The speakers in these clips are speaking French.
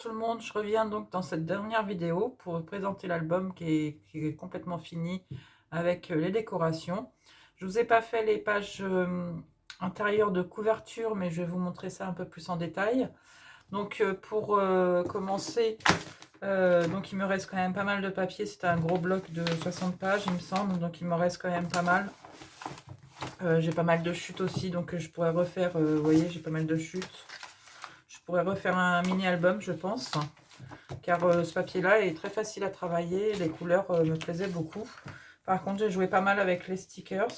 tout le monde, je reviens donc dans cette dernière vidéo pour présenter l'album qui est complètement fini avec les décorations. Je vous ai pas fait les pages intérieures de couverture, mais je vais vous montrer ça un peu plus en détail. Donc pour commencer, donc il me reste quand même pas mal de papier, c'était un gros bloc de 60 pages il me semble, donc il me reste quand même pas mal. J'ai pas mal de chutes aussi, donc je pourrais refaire, vous voyez, j'ai pas mal de chutes. Je pourrais refaire un mini album, je pense, car ce papier-là est très facile à travailler. Les couleurs me plaisaient beaucoup. Par contre, j'ai joué pas mal avec les stickers.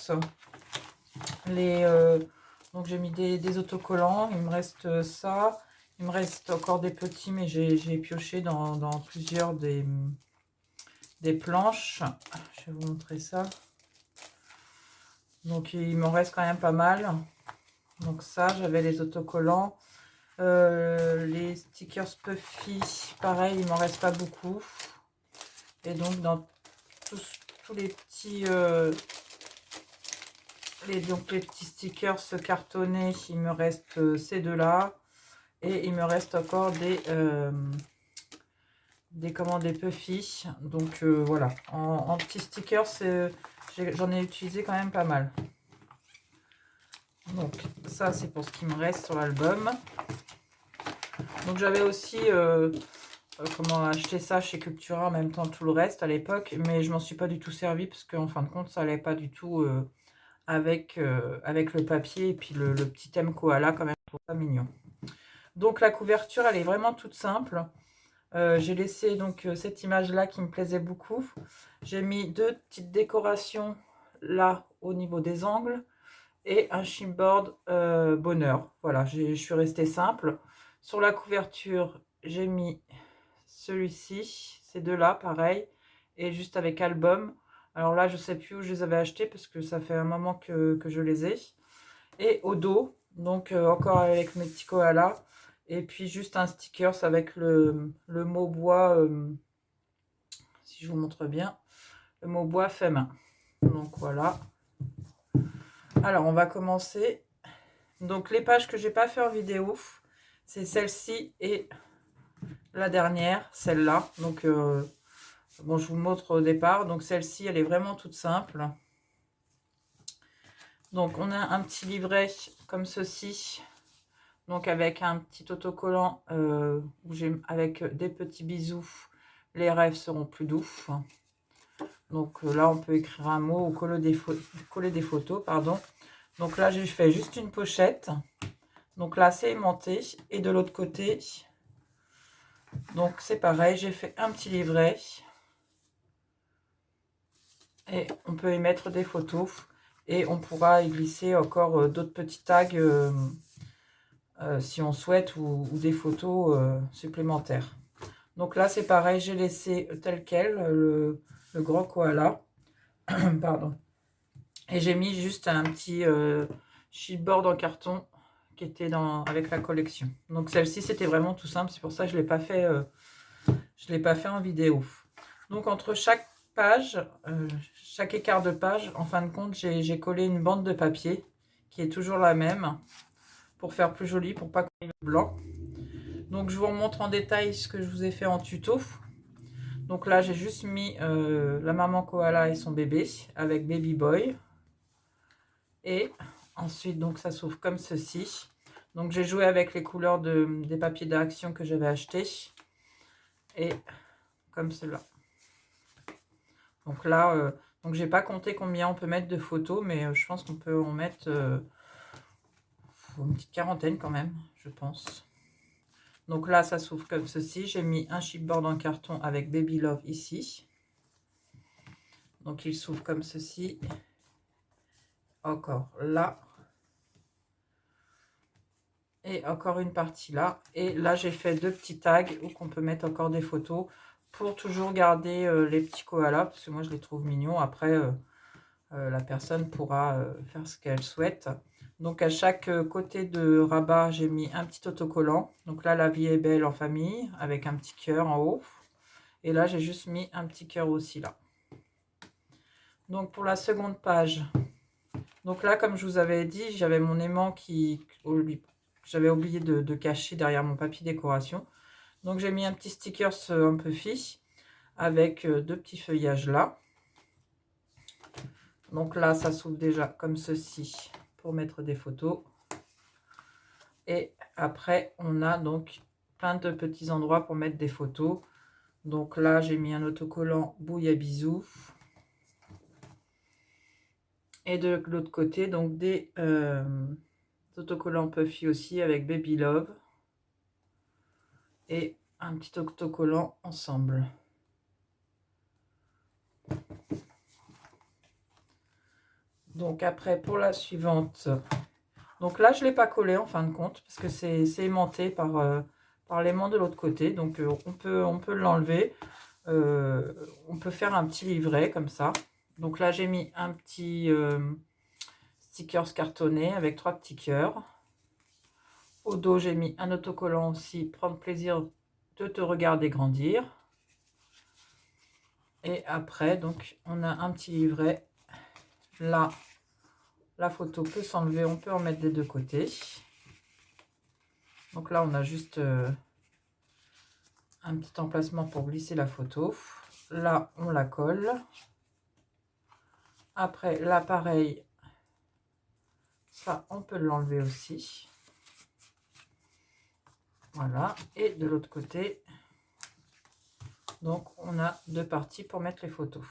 Donc j'ai mis des autocollants. Il me reste ça. Il me reste encore des petits, mais j'ai pioché dans plusieurs des planches. Je vais vous montrer ça. Donc il m'en reste quand même pas mal. Donc ça, j'avais les autocollants. Les stickers Puffy, pareil, il m'en reste pas beaucoup. Et donc dans tous les petits les petits stickers cartonnés, il me reste ces deux là. Et il me reste encore des Puffy. Donc voilà, en petits stickers, j'en ai utilisé quand même pas mal. Donc ça, c'est pour ce qui me reste sur l'album. Donc j'avais aussi comment acheter ça chez Cultura en même temps tout le reste à l'époque, mais je m'en suis pas du tout servi parce qu'en fin de compte ça allait pas du tout avec le papier et puis le petit thème koala quand même, je trouve ça mignon. Donc la couverture elle est vraiment toute simple. J'ai laissé donc cette image là qui me plaisait beaucoup. J'ai mis deux petites décorations là au niveau des angles et un chipboard bonheur. Voilà, je suis restée simple. Sur la couverture, j'ai mis celui-ci, ces deux-là, pareil, et juste avec album. Alors là, je sais plus où je les avais achetés parce que ça fait un moment que je les ai. Et au dos, donc encore avec mes petits koalas. Et puis juste un stickers avec le mot bois, si je vous montre bien, le mot bois fait main. Donc voilà. Alors on va commencer. Donc les pages que j'ai pas fait en vidéo, c'est celle-ci et la dernière, celle-là. Donc bon, je vous montre au départ. Donc celle-ci, elle est vraiment toute simple. Donc on a un petit livret comme ceci. Donc avec un petit autocollant avec des petits bisous. Les rêves seront plus doux. Donc là, on peut écrire un mot ou coller des photos, pardon. Donc là, j'ai fait juste une pochette. Donc là, c'est aimanté. Et de l'autre côté, donc c'est pareil, j'ai fait un petit livret. Et on peut y mettre des photos. Et on pourra y glisser encore d'autres petits tags si on souhaite ou des photos supplémentaires. Donc là, c'est pareil, j'ai laissé tel quel le grand koala. Pardon. Et j'ai mis juste un petit chipboard en carton qui était avec la collection. Donc celle-ci, c'était vraiment tout simple. C'est pour ça que je ne l'ai pas fait en vidéo. Donc entre chaque page, chaque écart de page, en fin de compte, j'ai collé une bande de papier qui est toujours la même pour faire plus joli, pour pas coller le blanc. Donc je vous remontre en détail ce que je vous ai fait en tuto. Donc là, j'ai juste mis la maman koala et son bébé avec Baby Boy. Et ensuite, donc ça s'ouvre comme ceci. Donc j'ai joué avec les couleurs des papiers d'action que j'avais achetés. Et comme cela. Donc là, donc j'ai pas compté combien on peut mettre de photos, mais je pense qu'on peut en mettre une petite quarantaine quand même, je pense. Donc là, ça s'ouvre comme ceci. J'ai mis un chipboard en carton avec Baby Love ici. Donc il s'ouvre comme ceci. Encore là. Et encore une partie là. Et là, j'ai fait deux petits tags où qu'on peut mettre encore des photos pour toujours garder les petits koalas, parce que moi, je les trouve mignons. Après, la personne pourra faire ce qu'elle souhaite. Donc, à chaque côté de rabat, j'ai mis un petit autocollant. Donc là, la vie est belle en famille, avec un petit cœur en haut. Et là, j'ai juste mis un petit cœur aussi là. Donc, pour la seconde page, donc là, comme je vous avais dit, j'avais mon aimant j'avais oublié de cacher derrière mon papier décoration. Donc j'ai mis un petit sticker un peu fi avec deux petits feuillages là. Donc là, ça s'ouvre déjà comme ceci pour mettre des photos. Et après, on a donc plein de petits endroits pour mettre des photos. Donc là, j'ai mis un autocollant Bouille à bisous. Et de l'autre côté, donc des autocollants Puffy aussi avec Baby Love. Et un petit autocollant ensemble. Donc après, pour la suivante, donc là, je ne l'ai pas collé en fin de compte, parce que c'est aimanté par l'aimant de l'autre côté. Donc on peut l'enlever. On peut faire un petit livret comme ça. Donc là, j'ai mis un petit stickers cartonné avec 3 petits cœurs. Au dos, j'ai mis un autocollant aussi, prendre plaisir de te regarder grandir. Et après, donc, on a un petit livret. Là, la photo peut s'enlever, on peut en mettre des deux côtés. Donc là, on a juste un petit emplacement pour glisser la photo. Là, on la colle. Après, là, pareil, ça, on peut l'enlever aussi. Voilà. Et de l'autre côté, donc, on a deux parties pour mettre les photos.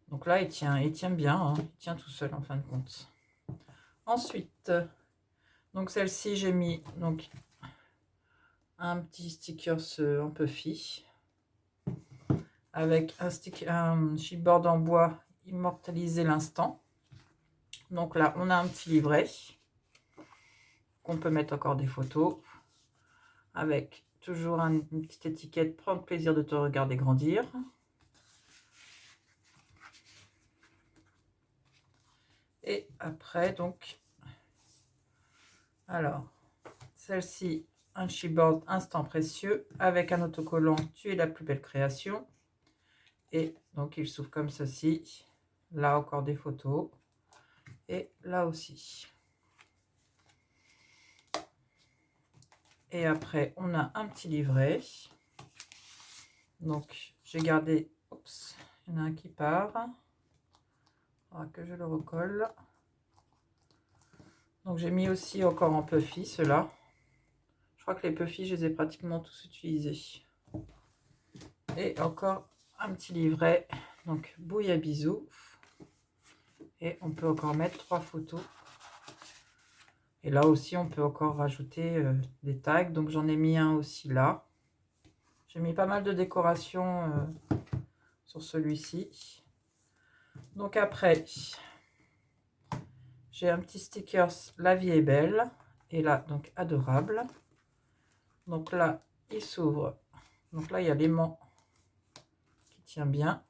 Donc là, il tient bien, hein. Il tient tout seul en fin de compte. Ensuite, donc celle-ci, j'ai mis donc un petit sticker un peu fi avec un chipboard en bois immortaliser l'instant. Donc là, on a un petit livret qu'on peut mettre encore des photos avec toujours une petite étiquette prendre plaisir de te regarder grandir. Et après, donc, alors, celle-ci, un chipboard instant précieux avec un autocollant tu es la plus belle création. Et donc, il s'ouvre comme ceci. Là, encore des photos. Et là aussi. Et après, on a un petit livret. Donc, j'ai gardé... Oups, il y en a un qui part. Il faudra que je le recolle. Donc, j'ai mis aussi encore en puffy, ceux-là. Je crois que les puffy, je les ai pratiquement tous utilisés. Et encore un petit livret. Donc, Bouille à bisous. Et on peut encore mettre 3 photos. Et là aussi, on peut encore rajouter des tags. Donc, j'en ai mis un aussi là. J'ai mis pas mal de décoration sur celui-ci. Donc, après, j'ai un petit sticker La vie est belle. Et là, donc, adorable. Donc là, il s'ouvre. Donc là, il y a l'aimant qui tient bien.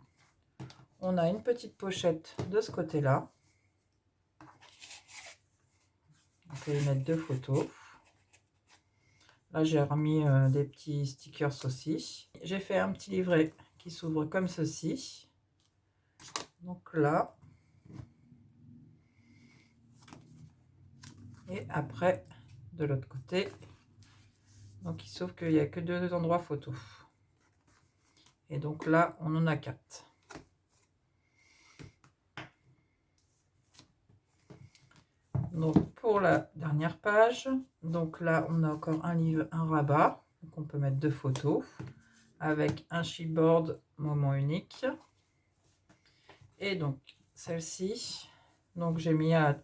On a une petite pochette de ce côté-là. On peut y mettre 2 photos. Là, j'ai remis des petits stickers aussi. J'ai fait un petit livret qui s'ouvre comme ceci. Donc là. Et après, de l'autre côté. Donc, il s'ouvre qu'il n'y a que 2 endroits photo. Et donc là, on en a 4. Donc, pour la dernière page, donc là, on a encore un livre, un rabat. Donc, on peut mettre 2 photos avec un chipboard moment unique. Et donc, celle-ci, donc j'ai mis à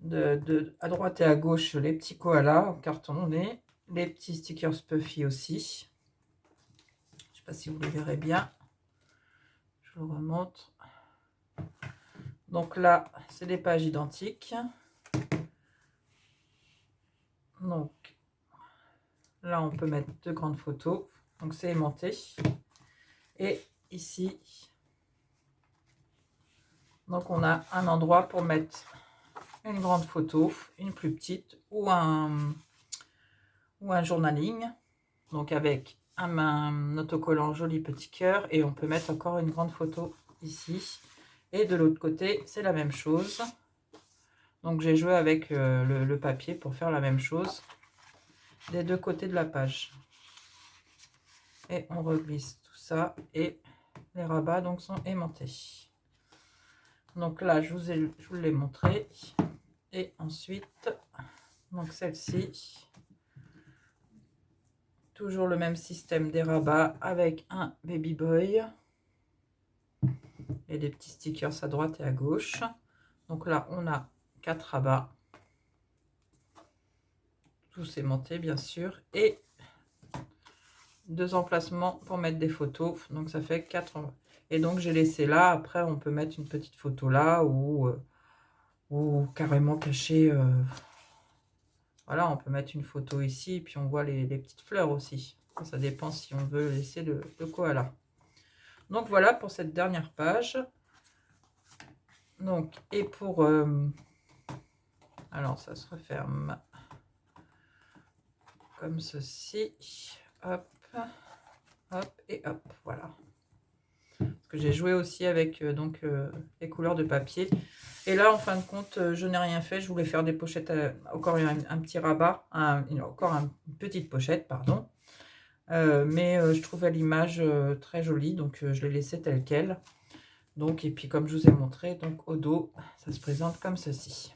droite et à gauche les petits koalas en cartonné, les petits stickers puffy aussi. Je ne sais pas si vous les verrez bien. Je le remonte. Donc là, c'est des pages identiques. Donc là, on peut mettre 2 grandes photos. Donc c'est aimanté. Et ici, donc on a un endroit pour mettre une grande photo, une plus petite ou un journaling. Donc avec un autocollant joli petit cœur et on peut mettre encore une grande photo ici. Et de l'autre côté, c'est la même chose. Donc j'ai joué avec le papier pour faire la même chose. des deux côtés de la page. Et on reglisse tout ça et les rabats donc sont aimantés. Donc là, je vous l'ai montré. Et ensuite, donc celle-ci, toujours le même système des rabats avec un baby boy et des petits stickers à droite et à gauche. Donc là, on a 4 rabats, tous aimantés bien sûr, et 2 emplacements pour mettre des photos. Donc ça fait 4. Et donc j'ai laissé là. Après, on peut mettre une petite photo là ou carrément cacher. Voilà, on peut mettre une photo ici et puis on voit les petites fleurs aussi. Ça dépend si on veut laisser le koala. Donc voilà pour cette dernière page. Donc, et pour... alors, ça se referme comme ceci. Hop, hop et hop, voilà. Parce que j'ai joué aussi avec les couleurs de papier. Et là, en fin de compte, je n'ai rien fait. Je voulais faire des pochettes, encore un petit rabat, encore une petite pochette, pardon. Mais je trouvais l'image très jolie, donc je l'ai laissée telle quelle. Donc, et puis comme je vous ai montré, donc au dos, ça se présente comme ceci.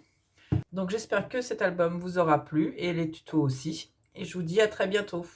Donc j'espère que cet album vous aura plu et les tutos aussi. Et je vous dis à très bientôt.